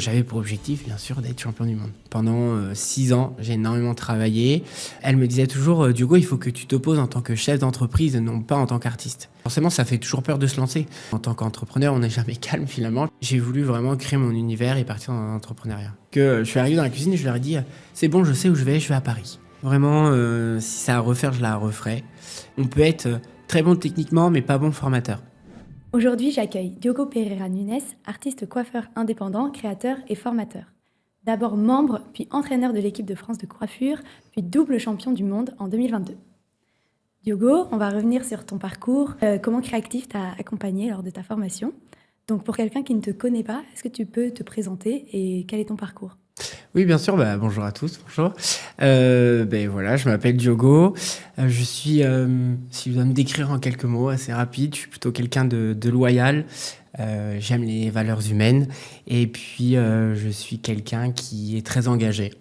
J'avais pour objectif, bien sûr, d'être champion du monde. Pendant 6 ans, j'ai énormément travaillé. Elle me disait toujours, Diogo, il faut que tu t'opposes en tant que chef d'entreprise, non pas en tant qu'artiste. Forcément, ça fait toujours peur de se lancer. En tant qu'entrepreneur, on n'est jamais calme finalement. J'ai voulu vraiment créer mon univers et partir dans l'entrepreneuriat. Je suis arrivé dans la cuisine et je leur ai dit, c'est bon, je sais où je vais à Paris. Vraiment, si ça à refaire, je la referai. On peut être très bon techniquement, mais pas bon formateur. Aujourd'hui, j'accueille Diogo Pereira Nunes, artiste coiffeur indépendant, créateur et formateur. D'abord membre, puis entraîneur de l'équipe de France de coiffure, puis double champion du monde en 2022. Diogo, on va revenir sur ton parcours. Comment Créactive t'a accompagné lors de ta formation? Donc pour quelqu'un qui ne te connaît pas, est-ce que tu peux te présenter et quel est ton parcours? Oui, bien sûr. Bonjour à tous. Bonjour. Voilà, je m'appelle Diogo. Je suis, si je dois me décrire en quelques mots, assez rapide. Je suis plutôt quelqu'un de loyal. J'aime les valeurs humaines. Et puis, je suis quelqu'un qui est très engagé.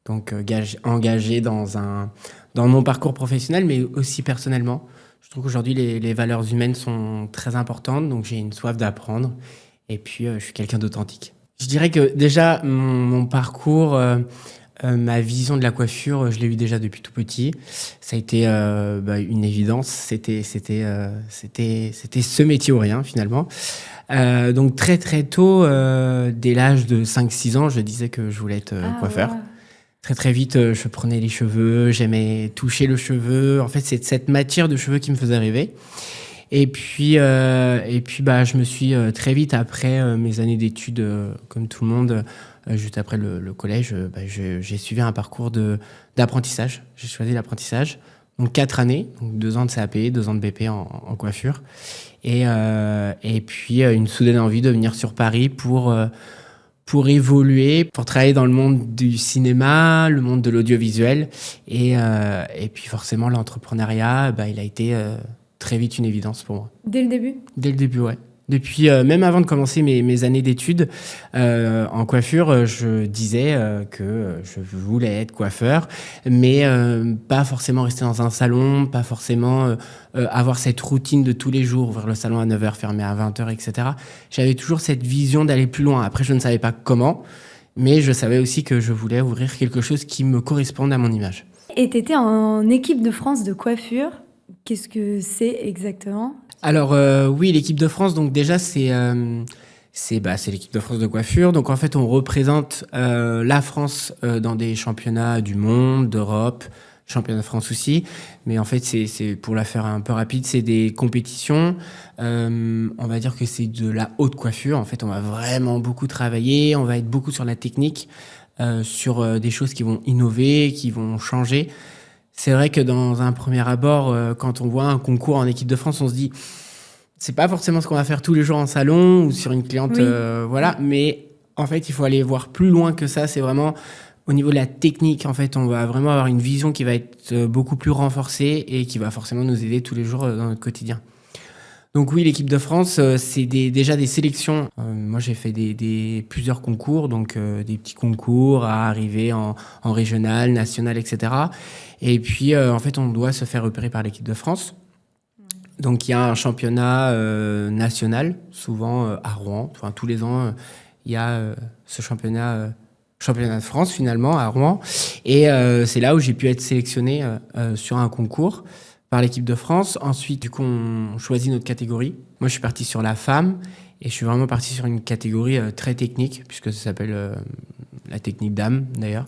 Donc, engagé dans mon parcours professionnel, mais aussi personnellement. Je trouve qu'aujourd'hui, les valeurs humaines sont très importantes. Donc, j'ai une soif d'apprendre. Et puis, je suis quelqu'un d'authentique. Je dirais que déjà, mon parcours, ma vision de la coiffure, je l'ai eu déjà depuis tout petit. Ça a été une évidence. C'était ce métier ou rien, finalement. Donc très très tôt, dès l'âge de 5-6 ans, je disais que je voulais être coiffeur. Ouais. Très très vite, je prenais les cheveux, j'aimais toucher le cheveu. En fait, c'est cette matière de cheveux qui me faisait rêver. Et puis, je me suis très vite, après mes années d'études, comme tout le monde, juste après le collège, j'ai suivi un parcours d'apprentissage. J'ai choisi l'apprentissage. Donc 4 années, donc 2 ans de CAP, 2 ans de BP en coiffure. Et puis une soudaine envie de venir sur Paris pour évoluer, pour travailler dans le monde du cinéma, le monde de l'audiovisuel. Et puis forcément, l'entrepreneuriat, il a été très vite une évidence pour moi. Dès le début? Dès le début, ouais. Depuis, même avant de commencer mes années d'études en coiffure, je disais que je voulais être coiffeur, mais pas forcément rester dans un salon, pas forcément avoir cette routine de tous les jours, ouvrir le salon à 9h, fermer à 20h, etc. J'avais toujours cette vision d'aller plus loin. Après, je ne savais pas comment, mais je savais aussi que je voulais ouvrir quelque chose qui me corresponde à mon image. Et tu étais en équipe de France de coiffure. Qu'est-ce que c'est exactement? Alors oui, l'équipe de France, donc déjà c'est l'équipe de France de coiffure. Donc en fait, on représente la France dans des championnats du monde, d'Europe, championnat de France aussi. Mais en fait, c'est pour la faire un peu rapide, c'est des compétitions. On va dire que c'est de la haute coiffure. En fait, on va vraiment beaucoup travailler. On va être beaucoup sur la technique, sur des choses qui vont innover, qui vont changer. C'est vrai que dans un premier abord, quand on voit un concours en équipe de France, on se dit c'est pas forcément ce qu'on va faire tous les jours en salon ou sur une cliente, oui. Voilà. Mais en fait, il faut aller voir plus loin que ça. C'est vraiment au niveau de la technique. En fait, on va vraiment avoir une vision qui va être beaucoup plus renforcée et qui va forcément nous aider tous les jours dans notre quotidien. Donc oui, l'équipe de France, c'est déjà des sélections. Moi, j'ai fait plusieurs concours, donc des petits concours à arriver en régional, national, etc. Et puis, en fait, on doit se faire repérer par l'équipe de France. Donc, il y a un championnat national, souvent à Rouen. Enfin, tous les ans, il y a ce championnat de France, finalement, à Rouen. Et c'est là où j'ai pu être sélectionné sur un concours par l'équipe de France. Ensuite, du coup, on choisit notre catégorie. Moi, je suis parti sur la femme et je suis vraiment parti sur une catégorie très technique, puisque ça s'appelle la technique dame, d'ailleurs.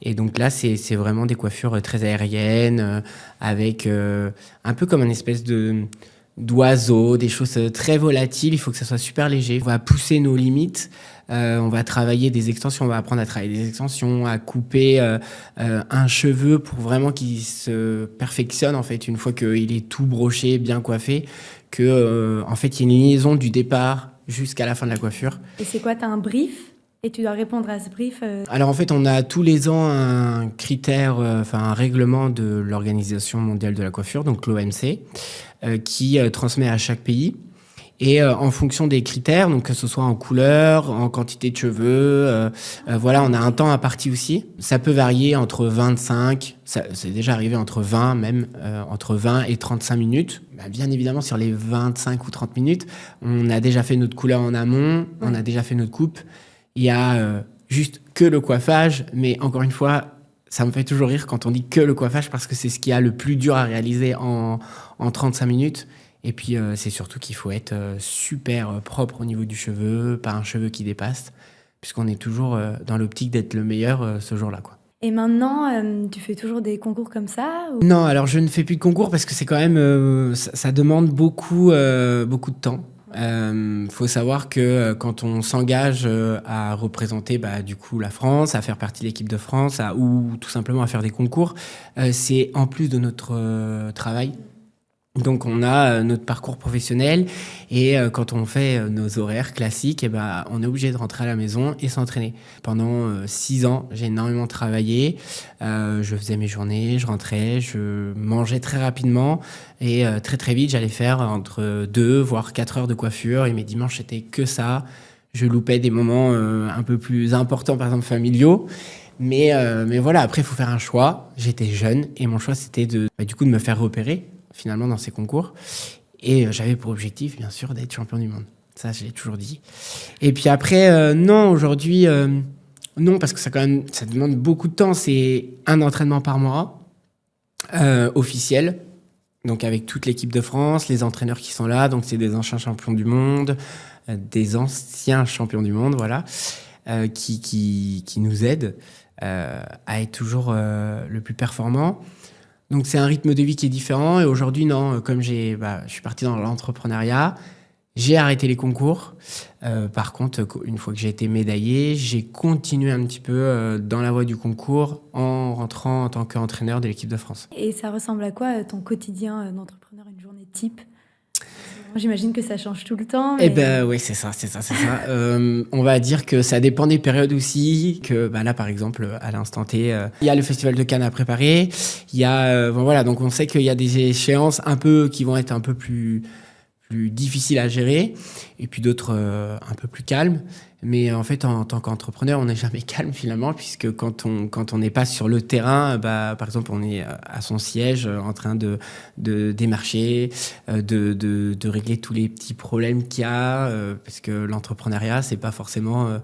Et donc là, c'est vraiment des coiffures très aériennes, avec un peu comme une espèce d'oiseau, des choses très volatiles. Il faut que ça soit super léger. On va pousser nos limites. On va travailler des extensions, on va apprendre à travailler des extensions, à couper un cheveu pour vraiment qu'il se perfectionne en fait une fois qu'il est tout broché, bien coiffé, que en fait il y a une liaison du départ jusqu'à la fin de la coiffure. Et c'est quoi, t'as un brief et tu dois répondre à ce brief Alors en fait on a tous les ans un critère, un règlement de l'Organisation mondiale de la coiffure, donc l'OMC, qui transmet à chaque pays. Et en fonction des critères, donc que ce soit en couleur, en quantité de cheveux, voilà, on a un temps imparti aussi. Ça peut varier entre 25, c'est déjà arrivé entre 20 même, entre 20 et 35 minutes. Bien évidemment, sur les 25 ou 30 minutes, on a déjà fait notre couleur en amont, on a déjà fait notre coupe. Il y a juste que le coiffage, mais encore une fois, ça me fait toujours rire quand on dit que le coiffage parce que c'est ce qu'il y a le plus dur à réaliser en 35 minutes. Et puis, c'est surtout qu'il faut être super propre au niveau du cheveu, pas un cheveu qui dépasse, puisqu'on est toujours dans l'optique d'être le meilleur ce jour-là, quoi. Et maintenant, tu fais toujours des concours comme ça ou... Non, alors je ne fais plus de concours parce que c'est quand même, ça demande beaucoup de temps. Faut savoir que quand on s'engage à représenter du coup la France, à faire partie de l'équipe de France, ou tout simplement à faire des concours, c'est en plus de notre travail. Donc on a notre parcours professionnel et quand on fait nos horaires classiques, on est obligé de rentrer à la maison et s'entraîner. Pendant 6 ans, j'ai énormément travaillé. Je faisais mes journées, je rentrais, je mangeais très rapidement et très très vite, j'allais faire entre 2 voire 4 heures de coiffure et mes dimanches, c'était que ça. Je loupais des moments un peu plus importants, par exemple familiaux. Mais voilà, après, il faut faire un choix. J'étais jeune et mon choix, c'était de me faire repérer finalement dans ces concours. Et j'avais pour objectif, bien sûr, d'être champion du monde. Ça, je l'ai toujours dit. Et puis après, non, aujourd'hui, non, parce que ça demande beaucoup de temps. C'est un entraînement par mois, officiel. Donc avec toute l'équipe de France, les entraîneurs qui sont là. Donc c'est des anciens champions du monde, voilà, qui nous aident à être toujours le plus performant. Donc c'est un rythme de vie qui est différent et aujourd'hui non, comme je suis parti dans l'entrepreneuriat, j'ai arrêté les concours. Par contre, une fois que j'ai été médaillé, j'ai continué un petit peu dans la voie du concours en rentrant en tant qu'entraîneur de l'équipe de France. Et ça ressemble à quoi ton quotidien d'entrepreneur, une journée type? J'imagine que ça change tout le temps. Mais... Eh ben oui, c'est ça. On va dire que ça dépend des périodes aussi. Que là, par exemple, à l'instant T, il y a le Festival de Cannes à préparer. Il y a voilà, donc on sait qu'il y a des échéances qui vont être un peu plus difficiles à gérer, et puis d'autres un peu plus calmes. Mais en fait, en tant qu'entrepreneur, on n'est jamais calme finalement, puisque quand on n'est pas sur le terrain, par exemple, on est à son siège en train de démarcher, de régler tous les petits problèmes qu'il y a, parce que l'entrepreneuriat, c'est pas forcément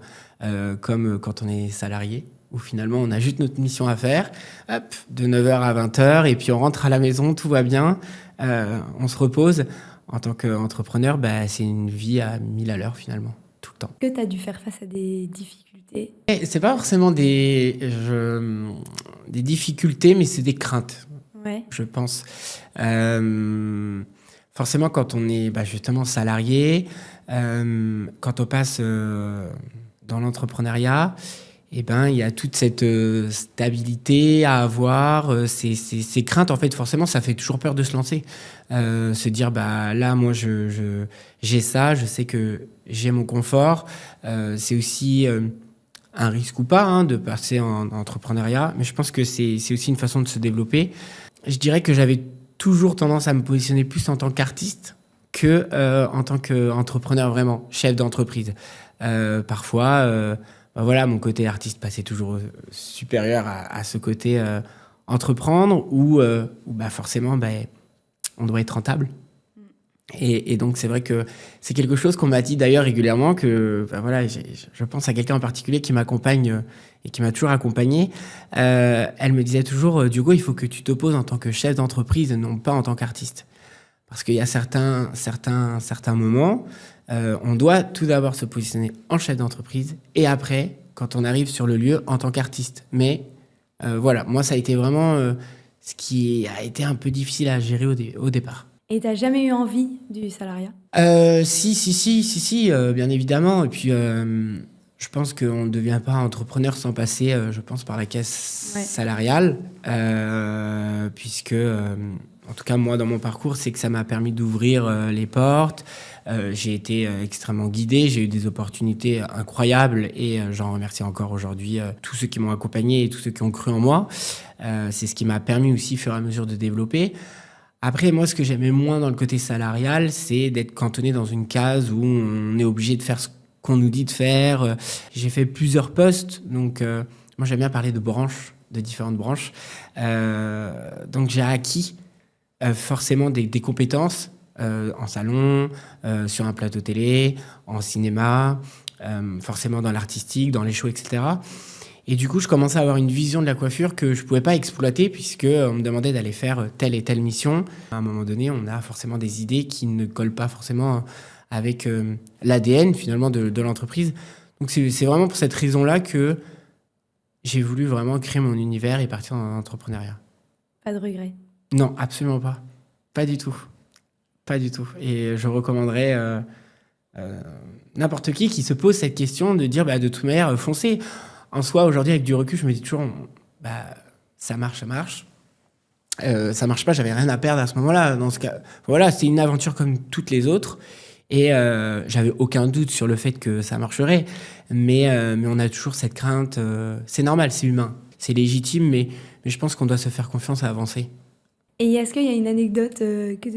comme quand on est salarié, où finalement on a juste notre mission à faire, hop, de 9h à 20h, et puis on rentre à la maison, tout va bien, on se repose. En tant qu'entrepreneur, c'est une vie à 1000 à l'heure finalement, tout le temps. Que tu as dû faire face à des difficultés? C'est pas forcément des difficultés, mais c'est des craintes, ouais. Je pense. Forcément, quand on est justement salarié, quand on passe dans l'entrepreneuriat, il y a toute cette stabilité à avoir, ces craintes, en fait, forcément, ça fait toujours peur de se lancer. Se dire, là, moi, j'ai ça, je sais que j'ai mon confort. C'est aussi un risque ou pas de passer en entrepreneuriat, mais je pense que c'est aussi une façon de se développer. Je dirais que j'avais toujours tendance à me positionner plus en tant qu'artiste que en tant qu'entrepreneur, vraiment, chef d'entreprise. Parfois... voilà, mon côté artiste passait toujours supérieur à ce côté entreprendre où forcément on doit être rentable. Et donc c'est vrai que c'est quelque chose qu'on m'a dit d'ailleurs régulièrement que voilà, je pense à quelqu'un en particulier qui m'accompagne et qui m'a toujours accompagné. Elle me disait toujours, Diogo, il faut que tu t'opposes en tant que chef d'entreprise et non pas en tant qu'artiste. Parce qu'il y a certains moments, on doit tout d'abord se positionner en chef d'entreprise et après, quand on arrive sur le lieu, en tant qu'artiste. Mais voilà, moi, ça a été vraiment ce qui a été un peu difficile à gérer au départ. Et t'as jamais eu envie du salariat? Si, bien évidemment. Et puis, je pense qu'on ne devient pas entrepreneur sans passer, je pense, par la caisse salariale, puisque... en tout cas, moi, dans mon parcours, c'est que ça m'a permis d'ouvrir les portes. J'ai été extrêmement guidé. J'ai eu des opportunités incroyables et j'en remercie encore aujourd'hui tous ceux qui m'ont accompagné et tous ceux qui ont cru en moi. C'est ce qui m'a permis aussi, au fur et à mesure, de développer. Après, moi, ce que j'aimais moins dans le côté salarial, c'est d'être cantonné dans une case où on est obligé de faire ce qu'on nous dit de faire. J'ai fait plusieurs postes. Donc, moi, j'aime bien parler de branches, de différentes branches. Donc, j'ai acquis forcément des compétences en salon, sur un plateau télé, en cinéma, forcément dans l'artistique, dans les shows, etc. Et du coup, je commençais à avoir une vision de la coiffure que je pouvais pas exploiter puisque on me demandait d'aller faire telle et telle mission. À un moment donné, on a forcément des idées qui ne collent pas forcément avec l'ADN finalement de l'entreprise. Donc c'est vraiment pour cette raison-là que j'ai voulu vraiment créer mon univers et partir dans l'entrepreneuriat. Pas de regret? Non, absolument pas. Pas du tout. Pas du tout. Et je recommanderais n'importe qui se pose cette question de dire de toute manière, foncez. En soi, aujourd'hui, avec du recul, je me dis toujours, ça marche, ça marche. Ça marche pas, j'avais rien à perdre à ce moment-là. Dans ce cas, voilà, c'est une aventure comme toutes les autres. Et j'avais aucun doute sur le fait que ça marcherait. Mais on a toujours cette crainte. C'est normal, c'est humain. C'est légitime, mais je pense qu'on doit se faire confiance à avancer. Et est-ce qu'il y a une anecdote que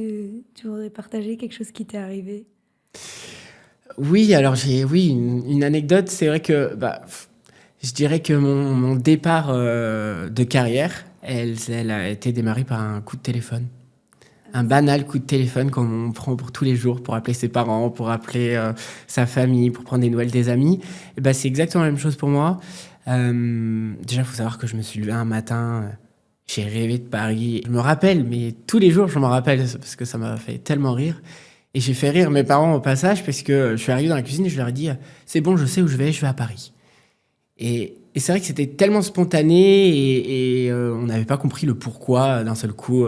tu voudrais partager, quelque chose qui t'est arrivé? Oui, alors une anecdote. C'est vrai que je dirais que mon départ de carrière, elle a été démarrée par un coup de téléphone. Un banal coup de téléphone qu'on prend pour tous les jours, pour appeler ses parents, pour appeler sa famille, pour prendre des nouvelles des amis. Et c'est exactement la même chose pour moi. Déjà, il faut savoir que je me suis levé un matin, j'ai rêvé de Paris. Je me rappelle, mais tous les jours, je m'en rappelle parce que ça m'a fait tellement rire. Et j'ai fait rire mes parents au passage parce que je suis arrivé dans la cuisine et je leur ai dit « C'est bon, je sais où je vais à Paris ». Et c'est vrai que c'était tellement spontané et on n'avait pas compris le pourquoi d'un seul coup.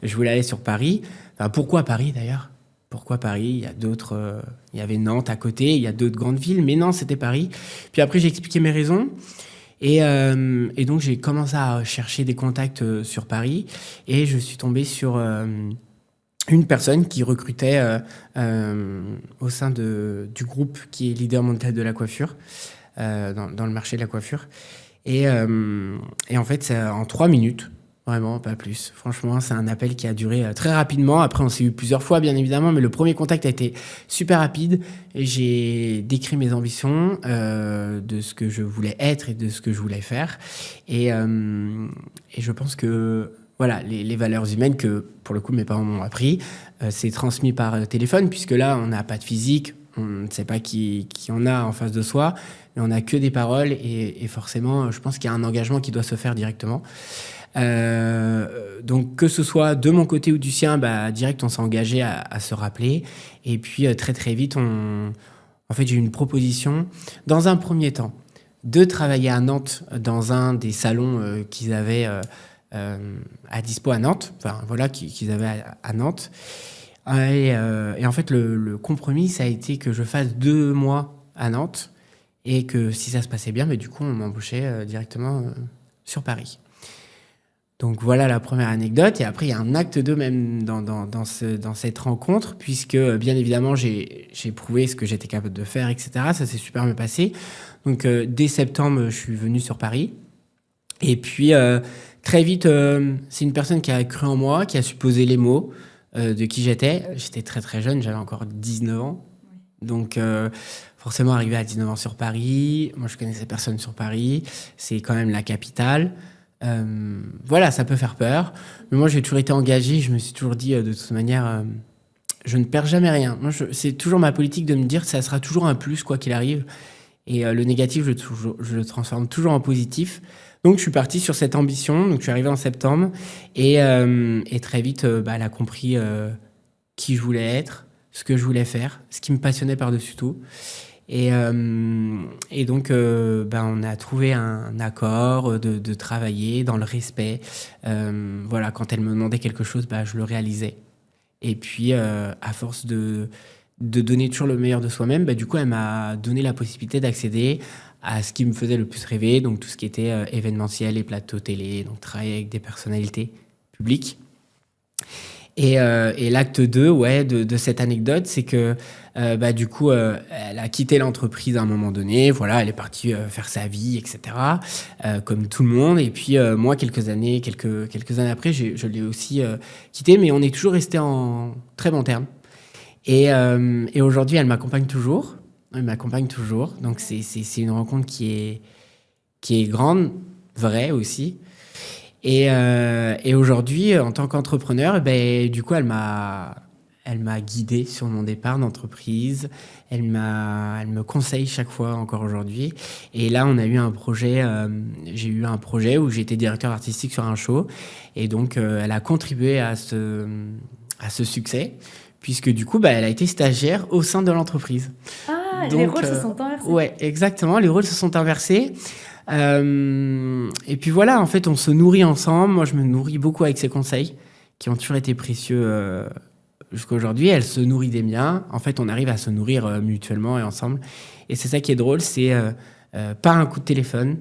Je voulais aller sur Paris. Enfin, pourquoi Paris d'ailleurs? Pourquoi Paris? Il y a d'autres. Il y avait Nantes à côté, il y a d'autres grandes villes, mais non, c'était Paris. Puis après, j'ai expliqué mes raisons. Et donc, j'ai commencé à chercher des contacts sur Paris et je suis tombé sur une personne qui recrutait au sein du groupe qui est leader mondial de la coiffure. Dans le marché de la coiffure. Et en fait, c'est en 3 minutes, vraiment, pas plus. Franchement, c'est un appel qui a duré très rapidement. Après, on s'est eu plusieurs fois, bien évidemment, mais le premier contact a été super rapide. Et j'ai décrit mes ambitions de ce que je voulais être et de ce que je voulais faire. Et je pense que voilà, les valeurs humaines que, pour le coup, mes parents m'ont appris, c'est transmis par téléphone, puisque là, on n'a pas de physique, on ne sait pas qui on a en face de soi, mais on n'a que des paroles et forcément, je pense qu'il y a un engagement qui doit se faire directement. Donc, que ce soit de mon côté ou du sien, direct, on s'est engagé à se rappeler. Et puis, très, très vite, en fait, j'ai eu une proposition, dans un premier temps, de travailler à Nantes dans un des salons qu'ils avaient à dispo à Nantes, enfin, voilà, qu'ils avaient à Nantes. Et en fait, le compromis, ça a été que je fasse 2 mois à Nantes et que si ça se passait bien, du coup, on m'embauchait directement sur Paris. Donc voilà la première anecdote. Et après, il y a un acte 2 même dans cette rencontre, puisque bien évidemment, j'ai prouvé ce que j'étais capable de faire, etc. Ça s'est super bien passé. Donc dès septembre, je suis venu sur Paris. Et puis très vite, c'est une personne qui a cru en moi, qui a su poser les mots de qui j'étais. J'étais très très jeune, j'avais encore 19 ans. Donc forcément, arrivé à 19 ans sur Paris, moi je connaissais personne sur Paris, c'est quand même la capitale. Voilà, ça peut faire peur. Mais moi, j'ai toujours été engagé. Je me suis toujours dit, de toute manière, je ne perds jamais rien. Moi, c'est toujours ma politique de me dire que ça sera toujours un plus, quoi qu'il arrive. Et le négatif, je le transforme toujours en positif. Donc, je suis parti sur cette ambition. Donc, je suis arrivé en septembre. Et très vite, elle a compris qui je voulais être, ce que je voulais faire, ce qui me passionnait par-dessus tout. Et donc, on a trouvé un accord de travailler dans le respect. Voilà, quand elle me demandait quelque chose, je le réalisais. Et puis, à force de donner toujours le meilleur de soi-même, du coup, elle m'a donné la possibilité d'accéder à ce qui me faisait le plus rêver, donc tout ce qui était événementiel et plateau télé, donc travailler avec des personnalités publiques. Et l'acte 2 de cette anecdote, c'est que du coup, elle a quitté l'entreprise à un moment donné. Voilà, elle est partie faire sa vie, etc. Comme tout le monde. Et puis moi, quelques années après, je l'ai aussi quitté, mais on est toujours resté en très bons termes. Et aujourd'hui, elle m'accompagne toujours. Elle m'accompagne toujours. Donc c'est une rencontre qui est grande, vraie aussi. Et aujourd'hui, en tant qu'entrepreneur, du coup, elle m'a Elle m'a guidé sur mon départ d'entreprise. Elle me conseille chaque fois, encore aujourd'hui. Et là, on a eu un projet. J'ai eu un projet où j'étais directeur artistique sur un show. Et donc, elle a contribué à ce succès, puisque du coup, elle a été stagiaire au sein de l'entreprise. Ah, Donc, les rôles se sont inversés. Ouais, exactement. Les rôles se sont inversés. Et puis voilà, en fait, on se nourrit ensemble. Moi, je me nourris beaucoup avec ses conseils, qui ont toujours été précieux jusqu'à aujourd'hui. Elle se nourrit des miens. En fait, on arrive à se nourrir mutuellement et ensemble. Et c'est ça qui est drôle, c'est par un coup de téléphone,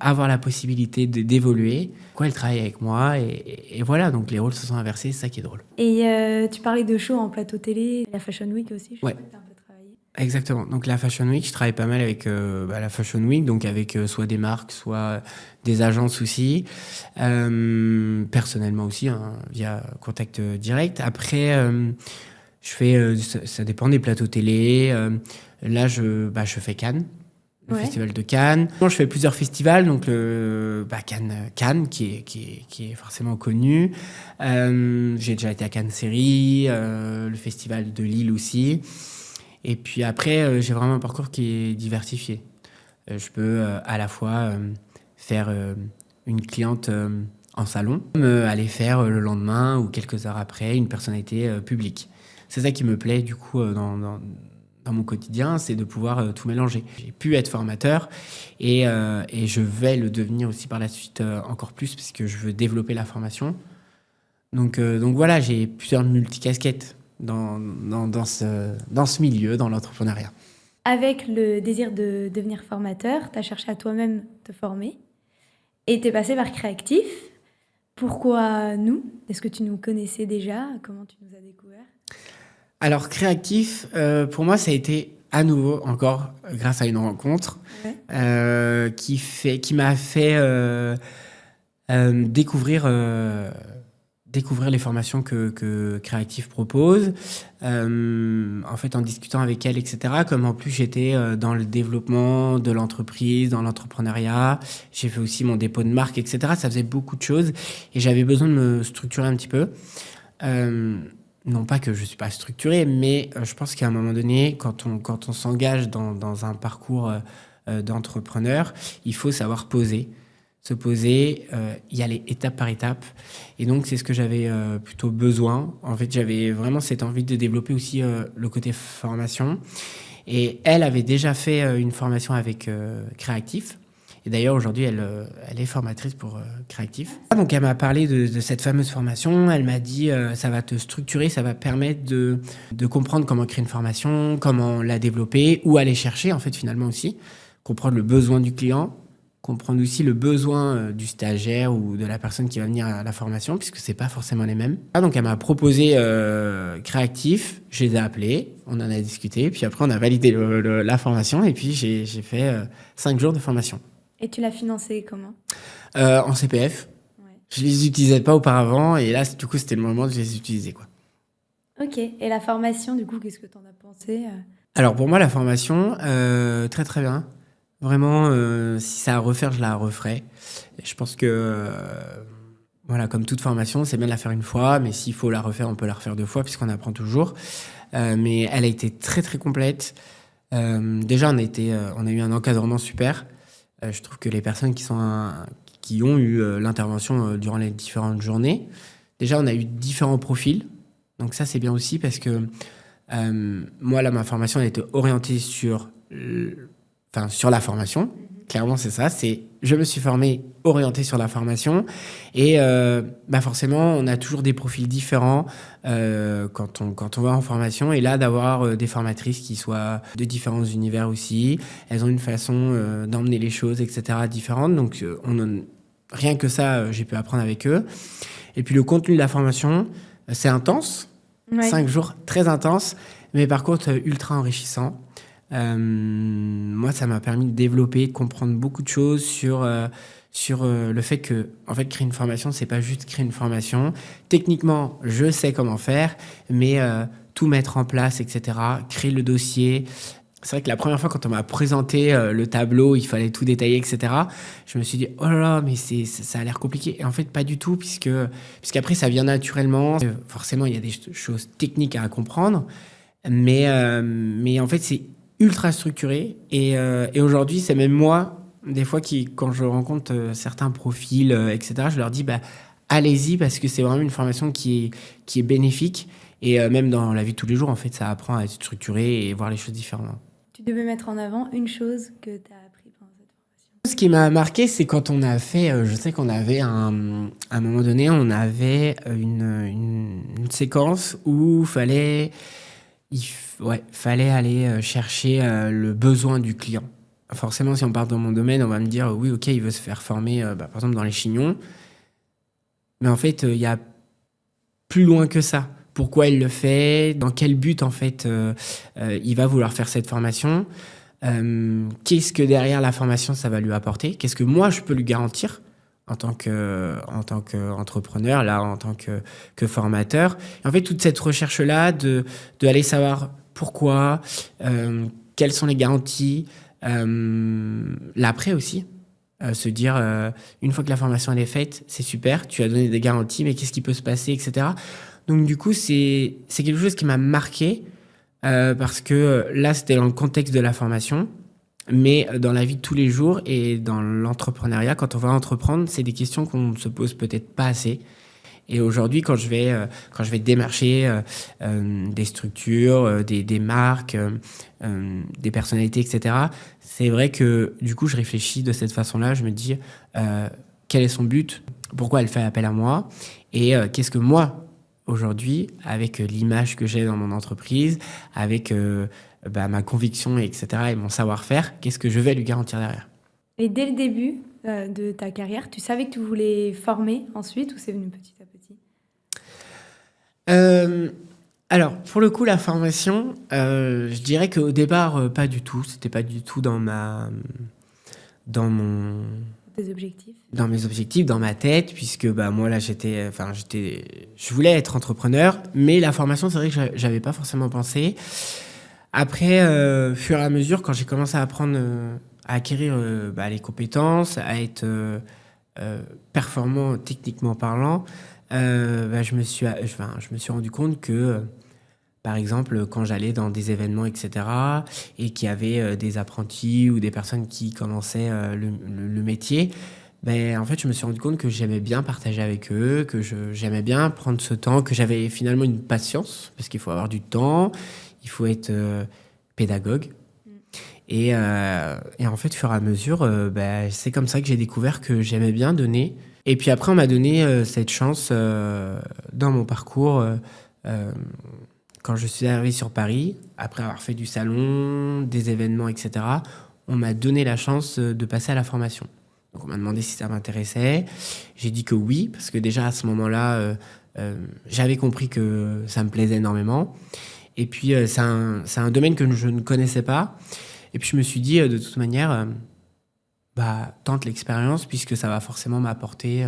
avoir la possibilité d'évoluer. Elle travaille avec moi et voilà, donc les rôles se sont inversés, c'est ça qui est drôle. Et tu parlais de show en plateau télé, la Fashion Week aussi, je Ouais. crois que t'as un peu travaillé. Exactement. Donc la Fashion Week, je travaille pas mal avec la Fashion Week, donc avec soit des marques, soit des agences aussi, personnellement aussi, hein, via contact direct. Après, je fais, ça dépend des plateaux télé. Là, je fais Cannes. Le festival de Cannes. Je fais plusieurs festivals, donc Cannes qui est forcément connu. J'ai déjà été à Cannes Série, le festival de Lille aussi. Et puis après, j'ai vraiment un parcours qui est diversifié. Je peux à la fois faire une cliente en salon, aller faire le lendemain ou quelques heures après une personnalité publique. C'est ça qui me plaît du coup dans mon quotidien, c'est de pouvoir tout mélanger. J'ai pu être formateur et je vais le devenir aussi par la suite encore plus parce que je veux développer la formation. Donc voilà, j'ai plusieurs multicasquettes dans ce milieu, dans l'entrepreneuriat. Avec le désir de devenir formateur, tu as cherché à toi-même te former et tu es passé par Créactif. Pourquoi nous? Est-ce que tu nous connaissais déjà? Comment tu nous as découvert? Alors, Créactif, pour moi, ça a été à nouveau, encore, grâce à une rencontre qui m'a fait découvrir les formations que Créactif propose. En fait, en discutant avec elle, etc., comme en plus j'étais dans le développement de l'entreprise, dans l'entrepreneuriat, j'ai fait aussi mon dépôt de marque, etc. Ça faisait beaucoup de choses et j'avais besoin de me structurer un petit peu. Non pas que je ne suis pas structuré, mais je pense qu'à un moment donné, quand on s'engage dans un parcours d'entrepreneur, il faut savoir se poser, y aller étape par étape. Et donc, c'est ce que j'avais plutôt besoin. En fait, j'avais vraiment cette envie de développer aussi le côté formation. Et elle avait déjà fait une formation avec Créactif. Et d'ailleurs, aujourd'hui, elle est formatrice pour Créactif. Donc, elle m'a parlé de cette fameuse formation. Elle m'a dit, ça va te structurer, ça va permettre de comprendre comment créer une formation, comment la développer, où aller chercher, en fait, finalement aussi. Comprendre le besoin du client, comprendre aussi le besoin du stagiaire ou de la personne qui va venir à la formation, puisque c'est pas forcément les mêmes. Donc, elle m'a proposé Créactif. Je les ai appelés, on en a discuté, puis après, on a validé la formation, et puis j'ai fait 5 jours de formation. Et tu l'as financé comment? En CPF. Ouais. Je les utilisais pas auparavant et là, du coup, c'était le moment de les utiliser, quoi. Ok. Et la formation, du coup, qu'est-ce que tu en as pensé? Alors, pour moi, la formation, très, très bien. Vraiment, si ça a à refaire, je la referai. Et je pense que, voilà, comme toute formation, c'est bien de la faire une fois, mais s'il faut la refaire, on peut la refaire 2 fois, puisqu'on apprend toujours. Mais elle a été très, très complète. Déjà, on a eu un encadrement super. Je trouve que les personnes qui ont eu l'intervention durant les différentes journées, déjà, on a eu différents profils. Donc ça, c'est bien aussi parce que moi, là, ma formation, elle était orientée sur la formation. Clairement, c'est ça. Je me suis formé orienté sur la formation. Et forcément, on a toujours des profils différents quand on va en formation. Et là, d'avoir des formatrices qui soient de différents univers aussi. Elles ont une façon d'emmener les choses, etc., différentes. Donc, rien que ça, j'ai pu apprendre avec eux. Et puis, le contenu de la formation, c'est intense. Ouais. 5 jours, très intense. Mais par contre, ultra enrichissant. Moi, ça m'a permis de développer, de comprendre beaucoup de choses sur le fait que, en fait, créer une formation, c'est pas juste créer une formation. Techniquement, je sais comment faire, mais tout mettre en place, etc., créer le dossier, c'est vrai que la première fois, quand on m'a présenté le tableau, il fallait tout détailler, etc. Je me suis dit, oh là là, mais ça a l'air compliqué. Et en fait, pas du tout, puisqu'après, ça vient naturellement. Forcément, il y a des choses techniques à comprendre, mais en fait, c'est ultra structuré. Et aujourd'hui, c'est même moi, des fois, quand je rencontre certains profils, etc., je leur dis, bah, allez-y, parce que c'est vraiment une formation qui est bénéfique. Et même dans la vie de tous les jours, en fait, ça apprend à être structuré et voir les choses différemment. Tu devais mettre en avant une chose que tu as appris pendant cette formation. Ce qui m'a marqué, c'est quand on a fait, je sais qu'on avait à un moment donné, on avait une séquence où fallait aller chercher le besoin du client. Forcément, si on part dans mon domaine, on va me dire, oui, ok, il veut se faire former, par exemple, dans les chignons. Mais en fait, il y a plus loin que ça. Pourquoi il le fait? Dans quel but, en fait, il va vouloir faire cette formation? Qu'est-ce que derrière la formation, ça va lui apporter? Qu'est-ce que moi, je peux lui garantir en tant qu'entrepreneur, là, en tant que formateur? Et en fait, toute cette recherche-là de aller savoir pourquoi, quelles sont les garanties, l'après aussi. Se dire, une fois que la formation elle est faite, c'est super, tu as donné des garanties, mais qu'est-ce qui peut se passer, etc. Donc du coup, c'est quelque chose qui m'a marqué, parce que là, c'était dans le contexte de la formation, mais dans la vie de tous les jours et dans l'entrepreneuriat, quand on va entreprendre, c'est des questions qu'on ne se pose peut-être pas assez. Et aujourd'hui, quand je vais démarcher des structures, des marques, des personnalités, etc., c'est vrai que du coup, je réfléchis de cette façon-là. Je me dis, quel est son but? Pourquoi elle fait appel à moi? Et qu'est-ce que moi, aujourd'hui, avec l'image que j'ai dans mon entreprise, avec ma conviction, etc., et mon savoir-faire, qu'est-ce que je vais lui garantir derrière? Et dès le début de ta carrière, tu savais que tu voulais former ensuite ou c'est venu petit à petit? Alors, pour le coup, la formation, je dirais qu'au départ, pas du tout. C'était pas du tout dans Tes objectifs? dans mes objectifs, dans ma tête, puisque moi là, je voulais être entrepreneur, mais la formation, c'est vrai que j'avais pas forcément pensé. Après, fur et à mesure, quand j'ai commencé à apprendre, à acquérir les compétences, à être performant techniquement parlant, je me suis rendu compte que, par exemple, quand j'allais dans des événements, etc., et qu'il y avait des apprentis ou des personnes qui commençaient le métier, en fait, je me suis rendu compte que j'aimais bien partager avec eux, que j'aimais bien prendre ce temps, que j'avais finalement une patience, parce qu'il faut avoir du temps, il faut être pédagogue. Et en fait, au fur et à mesure, c'est comme ça que j'ai découvert que j'aimais bien donner. Et puis après, on m'a donné cette chance dans mon parcours quand je suis arrivé sur Paris, après avoir fait du salon, des événements, etc. On m'a donné la chance de passer à la formation. Donc on m'a demandé si ça m'intéressait. J'ai dit que oui, parce que déjà à ce moment-là, j'avais compris que ça me plaisait énormément. Et puis c'est un domaine que je ne connaissais pas. Et puis je me suis dit, de toute manière, tente l'expérience, puisque ça va forcément m'apporter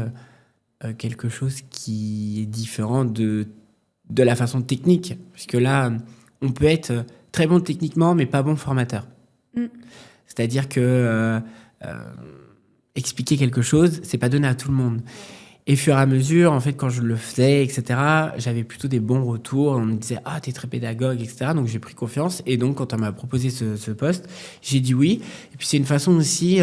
quelque chose qui est différent de la façon technique. Puisque là, on peut être très bon techniquement, mais pas bon formateur. C'est-à-dire que expliquer quelque chose, c'est pas donné à tout le monde. Et au fur et à mesure, en fait, quand je le faisais, etc., j'avais plutôt des bons retours. On me disait, ah, t'es très pédagogue, etc. Donc, j'ai pris confiance. Et donc, quand on m'a proposé ce poste, j'ai dit oui. Et puis, c'est une façon aussi,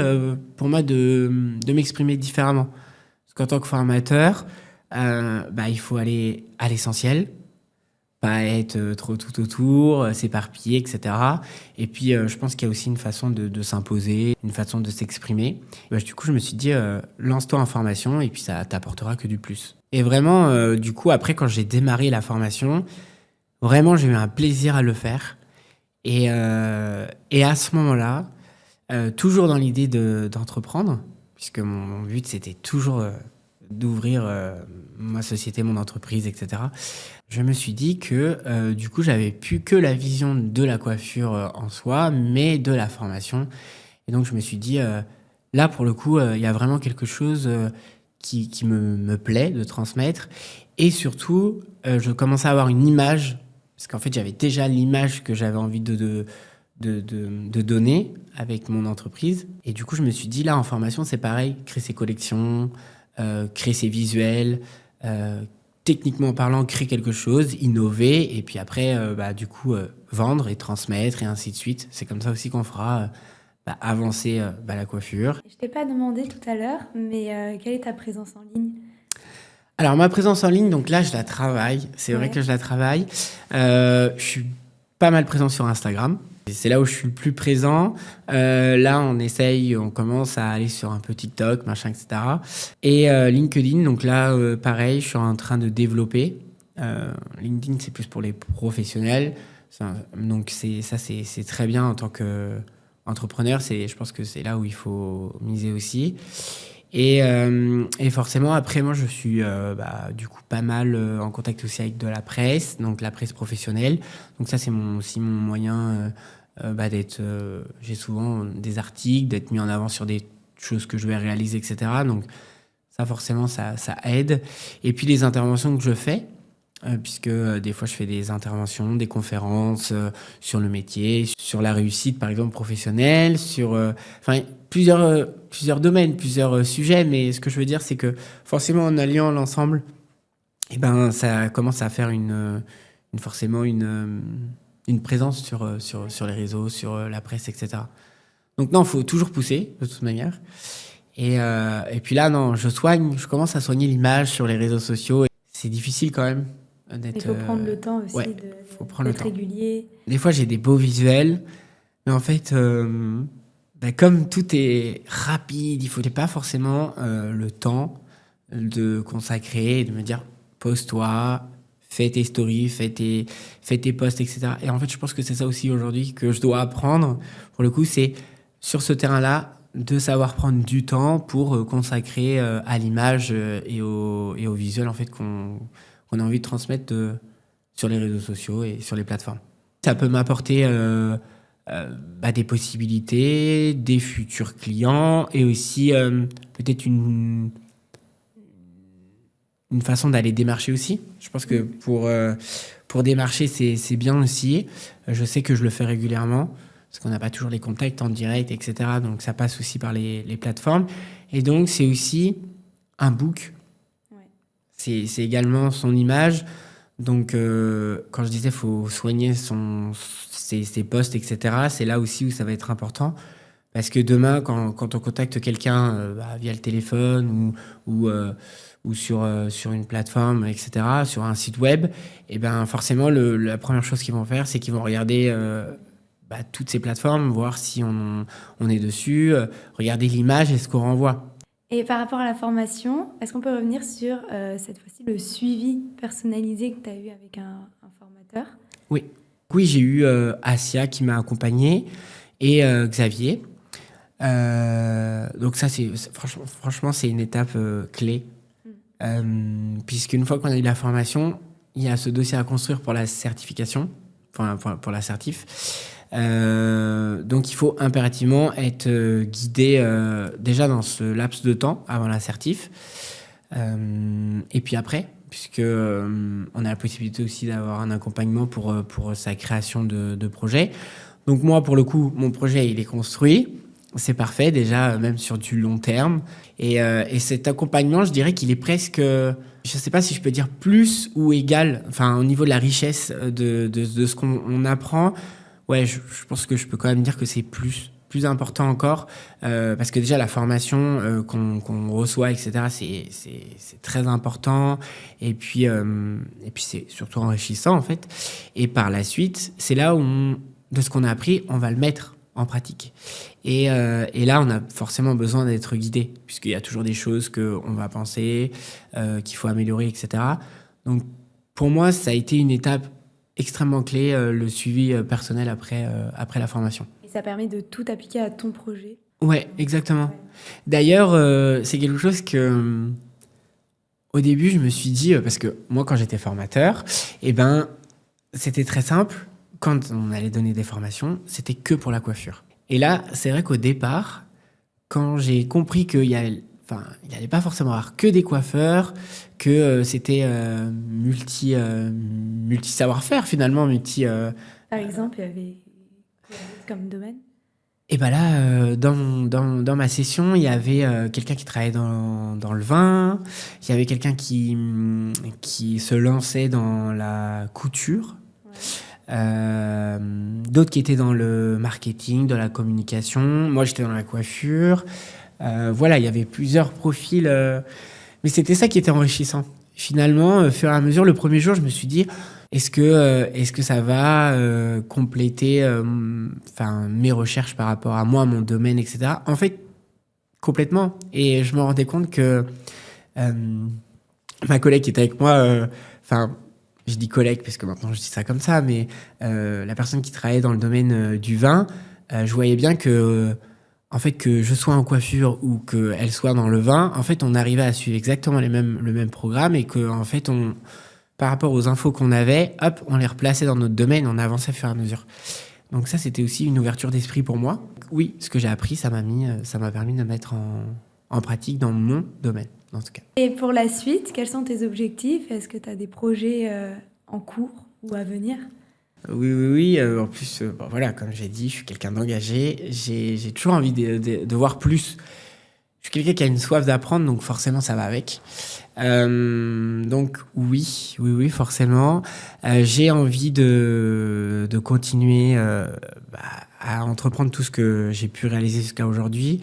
pour moi, de m'exprimer différemment. Parce qu'en tant que formateur, il faut aller à l'essentiel. Pas être trop tout autour, s'éparpiller, etc. Et puis, je pense qu'il y a aussi une façon de s'imposer, une façon de s'exprimer. Du coup, je me suis dit, lance-toi en formation et puis ça t'apportera que du plus. Et vraiment, du coup, après, quand j'ai démarré la formation, vraiment, j'ai eu un plaisir à le faire. Et à ce moment-là, toujours dans l'idée d'entreprendre, puisque mon but, c'était toujours d'ouvrir ma société, mon entreprise, etc. Je me suis dit que du coup, j'avais plus que la vision de la coiffure en soi, mais de la formation. Et donc, je me suis dit, là, pour le coup, il y a vraiment quelque chose qui me plaît de transmettre. Et surtout, je commençais à avoir une image, parce qu'en fait, j'avais déjà l'image que j'avais envie de de données avec mon entreprise. Et du coup, je me suis dit, là, en formation, c'est pareil, créer ses collections, créer ses visuels, techniquement parlant, créer quelque chose, innover, et puis après, du coup, vendre et transmettre, et ainsi de suite. C'est comme ça aussi qu'on fera avancer la coiffure. Je t'ai pas demandé tout à l'heure, mais quelle est ta présence en ligne? Alors, ma présence en ligne, donc là, je la travaille. C'est vrai que je la travaille. Je suis pas mal présent sur Instagram. C'est là où je suis le plus présent. Là, on commence à aller sur un peu TikTok, machin, etc. Et LinkedIn, donc là, pareil, je suis en train de développer. LinkedIn, c'est plus pour les professionnels. Donc, c'est très bien en tant qu'entrepreneur. Je pense que c'est là où il faut miser aussi. Et forcément, après, moi, je suis du coup pas mal en contact aussi avec de la presse, donc la presse professionnelle. Donc ça, c'est aussi mon moyen d'être... j'ai souvent des articles, d'être mis en avant sur des choses que je vais réaliser, etc. Donc ça, forcément, ça aide. Et puis les interventions que je fais, puisque des fois, je fais des interventions, des conférences sur le métier, sur la réussite, par exemple, professionnelle, sur... plusieurs domaines, plusieurs sujets, mais ce que je veux dire, c'est que forcément, en alliant l'ensemble, ça commence à faire forcément une présence sur les réseaux, sur la presse, etc. Donc non, il faut toujours pousser, de toute manière. Et puis là, non, je commence à soigner l'image sur les réseaux sociaux. C'est difficile quand même d'être... Il faut prendre le temps aussi d'être régulier. Des fois, j'ai des beaux visuels, mais en fait... comme tout est rapide, il ne faut pas forcément le temps de consacrer et de me dire pose-toi, fais tes stories, fais tes posts, etc. Et en fait, je pense que c'est ça aussi aujourd'hui que je dois apprendre. Pour le coup, c'est sur ce terrain-là de savoir prendre du temps pour consacrer à l'image et au visuel en fait, qu'on a envie de transmettre sur les réseaux sociaux et sur les plateformes. Ça peut m'apporter... des possibilités, des futurs clients et aussi peut-être une façon d'aller démarcher aussi. Je pense que pour démarcher, c'est bien aussi. Je sais que je le fais régulièrement parce qu'on n'a pas toujours les contacts en direct, etc. Donc ça passe aussi par les plateformes. Et donc c'est aussi un book. Ouais. C'est également son image. Donc, quand je disais faut soigner ses posts, etc., c'est là aussi où ça va être important. Parce que demain, quand on contacte quelqu'un via le téléphone ou sur une plateforme, etc., sur un site web, et forcément, la première chose qu'ils vont faire, c'est qu'ils vont regarder toutes ces plateformes, voir si on est dessus, regarder l'image et ce qu'on renvoie. Et par rapport à la formation, est-ce qu'on peut revenir sur cette fois-ci le suivi personnalisé que tu as eu avec un formateur? Oui, j'ai eu Asia qui m'a accompagné et Xavier. Donc ça, franchement, c'est une étape clé. Puisqu'une fois qu'on a eu la formation, il y a ce dossier à construire pour la certification, pour la certif. Donc il faut impérativement être guidé déjà dans ce laps de temps avant la certif et puis après puisque on a la possibilité aussi d'avoir un accompagnement pour sa création de projet. Donc moi pour le coup mon projet il est construit, c'est parfait déjà même sur du long terme et cet accompagnement je dirais qu'il est presque je sais pas si je peux dire plus ou égal au niveau de la richesse de ce qu'on apprend. Ouais, je pense que je peux quand même dire que c'est plus important encore parce que déjà la formation qu'on reçoit, etc., c'est très important et puis c'est surtout enrichissant en fait. Et par la suite, c'est là où de ce qu'on a appris, on va le mettre en pratique. Et là, on a forcément besoin d'être guidé puisqu'il y a toujours des choses qu'on va penser, qu'il faut améliorer, etc. Donc pour moi, ça a été une étape extrêmement clé, le suivi personnel après la formation. Et ça permet de tout appliquer à ton projet. Ouais, exactement. Ouais. D'ailleurs, c'est quelque chose que, au début, je me suis dit, parce que moi, quand j'étais formateur, c'était très simple. Quand on allait donner des formations, c'était que pour la coiffure. Et là, c'est vrai qu'au départ, quand j'ai compris qu'il y allait pas forcément avoir que des coiffeurs, que c'était multi savoir-faire finalement, Par exemple, il y avait... comme domaine? Et bah là, dans ma session, il y avait quelqu'un qui travaillait dans le vin, il y avait quelqu'un qui se lançait dans la couture, d'autres qui étaient dans le marketing, dans la communication. Moi, j'étais dans la coiffure. Voilà, il y avait plusieurs profils, mais c'était ça qui était enrichissant. Finalement, au fur et à mesure, le premier jour, je me suis dit, est-ce que ça va compléter mes recherches par rapport à moi, mon domaine, etc. En fait, complètement. Et je me rendais compte que ma collègue qui était avec moi, je dis collègue parce que maintenant je dis ça comme ça, mais la personne qui travaillait dans le domaine du vin, je voyais bien que, en fait, que je sois en coiffure ou qu'elle soit dans le vin, en fait, on arrivait à suivre exactement le même programme et que, en fait, par rapport aux infos qu'on avait, hop, on les replaçait dans notre domaine, on avançait au fur et à mesure. Donc ça, c'était aussi une ouverture d'esprit pour moi. Oui, ce que j'ai appris, ça m'a permis de mettre en pratique dans mon domaine, dans ce cas. Et pour la suite, quels sont tes objectifs? Est-ce que tu as des projets en cours ou à venir? Oui. En plus, voilà, comme j'ai dit, je suis quelqu'un d'engagé. J'ai toujours envie de voir plus. Je suis quelqu'un qui a une soif d'apprendre, donc forcément, ça va avec. Donc oui, forcément. J'ai envie de continuer à entreprendre tout ce que j'ai pu réaliser jusqu'à aujourd'hui,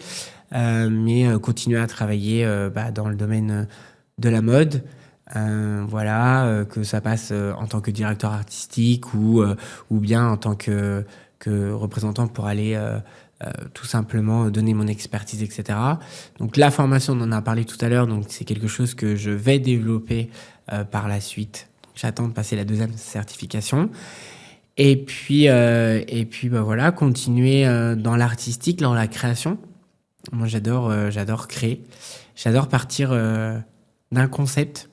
mais continuer à travailler dans le domaine de la mode. Que ça passe en tant que directeur artistique ou bien en tant que représentant pour aller tout simplement donner mon expertise, etc. Donc la formation, on en a parlé tout à l'heure, donc c'est quelque chose que je vais développer par la suite. J'attends de passer la 2e certification. Et puis voilà, continuer dans l'artistique, dans la création. Moi, j'adore créer. J'adore partir d'un concept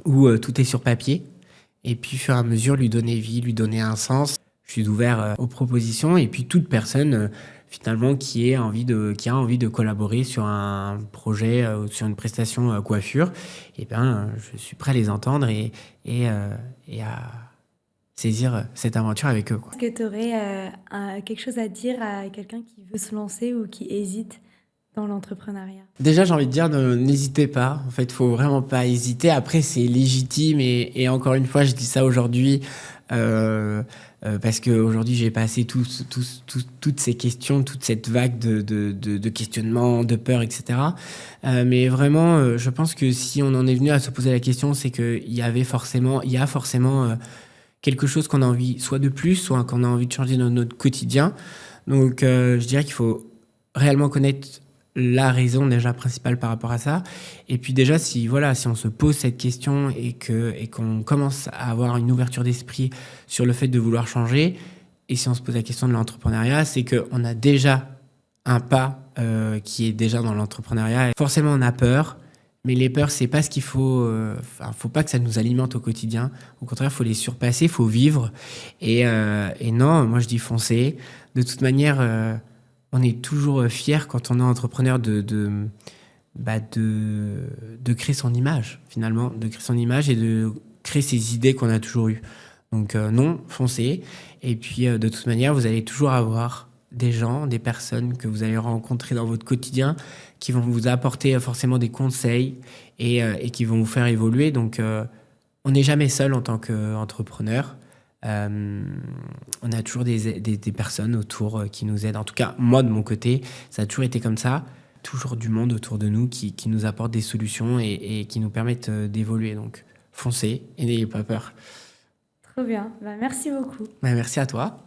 où tout est sur papier, et puis, au fur et à mesure, lui donner vie, lui donner un sens. Je suis ouvert aux propositions, et puis toute personne, finalement, qui a envie de collaborer sur un projet, sur une prestation coiffure, je suis prêt à les entendre et à saisir cette aventure avec eux, quoi. Est-ce que tu aurais quelque chose à dire à quelqu'un qui veut se lancer ou qui hésite dans l'entrepreneuriat? Déjà, j'ai envie de dire, n'hésitez pas. En fait, faut vraiment pas hésiter. Après, c'est légitime et encore une fois, je dis ça aujourd'hui parce qu'aujourd'hui, j'ai passé toutes ces questions, toute cette vague de questionnements, de peur, etc. Mais vraiment, je pense que si on en est venu à se poser la question, c'est qu'il y a forcément quelque chose qu'on a envie, soit de plus, soit qu'on a envie de changer dans notre quotidien. Donc, je dirais qu'il faut réellement connaître la raison déjà principale par rapport à ça. Et puis déjà, si on se pose cette question et qu'on commence à avoir une ouverture d'esprit sur le fait de vouloir changer, et si on se pose la question de l'entrepreneuriat, c'est qu'on a déjà un pas qui est déjà dans l'entrepreneuriat. Forcément, on a peur, mais les peurs, c'est pas ce qu'il faut. Faut pas que ça nous alimente au quotidien. Au contraire, faut les surpasser, faut vivre. Et non, moi je dis foncer. De toute manière, on est toujours fier quand on est entrepreneur de créer son image, finalement, de créer son image et de créer ses idées qu'on a toujours eues. Donc non, foncez. Et puis de toute manière, vous allez toujours avoir des gens, des personnes que vous allez rencontrer dans votre quotidien qui vont vous apporter forcément des conseils et qui vont vous faire évoluer. Donc on n'est jamais seul en tant qu'entrepreneur. On a toujours des personnes autour qui nous aident. En tout cas, moi, de mon côté, ça a toujours été comme ça. Toujours du monde autour de nous qui nous apporte des solutions et qui nous permettent d'évoluer. Donc, foncez et n'ayez pas peur. Trop bien. Merci beaucoup. Merci à toi.